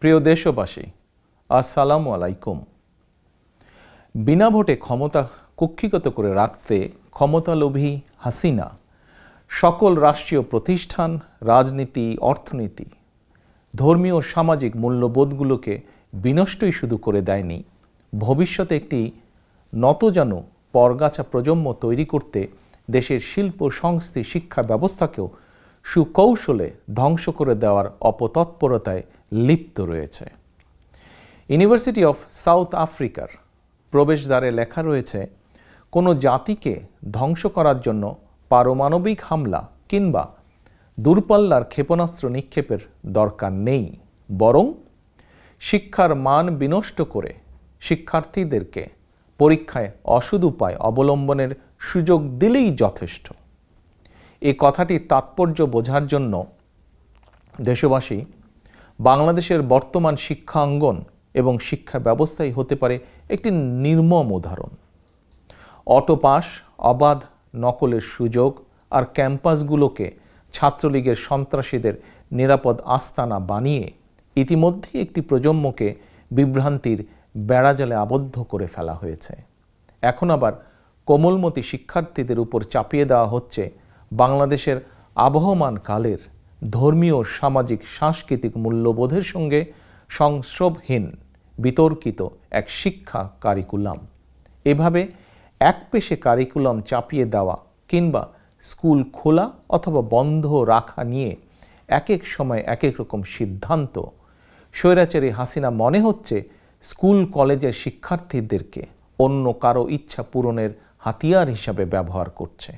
প্রিয় দেশবাসী, আসসালামু আলাইকুম। বিনা ভোটে ক্ষমতা কুক্ষিগত করে রাখতে ক্ষমতালোভী হাসিনা সকল রাষ্ট্রীয় প্রতিষ্ঠান, রাজনীতি, অর্থনীতি, ধর্মীয় ও সামাজিক মূল্যবোধগুলোকে বিনষ্টই শুধু করে দেয়নি, ভবিষ্যতে একটি নতজানু পরগাছা প্রজন্ম তৈরি করতে দেশের শিল্প, সংস্কৃতি, শিক্ষা ব্যবস্থাকেও সুকৌশলে ধ্বংস করে দেওয়ার অপতৎপরতায় লিপ্ত রয়েছে। ইউনিভার্সিটি অফ সাউথ আফ্রিকার প্রবেশদ্বারে লেখা রয়েছে, কোনো জাতিকে ধ্বংস করার জন্য পারমাণবিক হামলা কিংবা দূরপাল্লার ক্ষেপণাস্ত্র নিক্ষেপের দরকার নেই, বরং শিক্ষার মান বিনষ্ট করে শিক্ষার্থীদেরকে পরীক্ষায় অসৎ উপায় অবলম্বনের সুযোগ দিলেই যথেষ্ট। এই কথাটির তাৎপর্য বোঝার জন্য দেশবাসী বাংলাদেশের বর্তমান শিক্ষাঙ্গন এবং শিক্ষা ব্যবস্থাই হতে পারে একটি নির্মম উদাহরণ। অটোপাস, অবাধ নকলের সুযোগ আর ক্যাম্পাসগুলোকে ছাত্রলীগের সন্ত্রাসীদের নিরাপদ আস্তানা বানিয়ে ইতিমধ্যেই একটি প্রজন্মকে বিভ্রান্তির বেড়াজালে আবদ্ধ করে ফেলা হয়েছে। এখন আবার কোমলমতি শিক্ষার্থীদের উপর চাপিয়ে দেওয়া হচ্ছে বাংলাদেশের আবহমান কালের ধর্মীয়, সামাজিক, সাংস্কৃতিক মূল্যবোধের সঙ্গে সংস্রবহীন বিতর্কিত এক শিক্ষা কারিকুলাম। এভাবে একপেশে কারিকুলাম চাপিয়ে দেওয়া কিংবা স্কুল খোলা অথবা বন্ধ রাখা নিয়ে এক এক সময় এক এক রকম সিদ্ধান্ত স্বৈরাচারী হাসিনা মনে হচ্ছে স্কুল কলেজের শিক্ষার্থীদেরকে অন্য কারো ইচ্ছা পূরণের হাতিয়ার হিসাবে ব্যবহার করছে।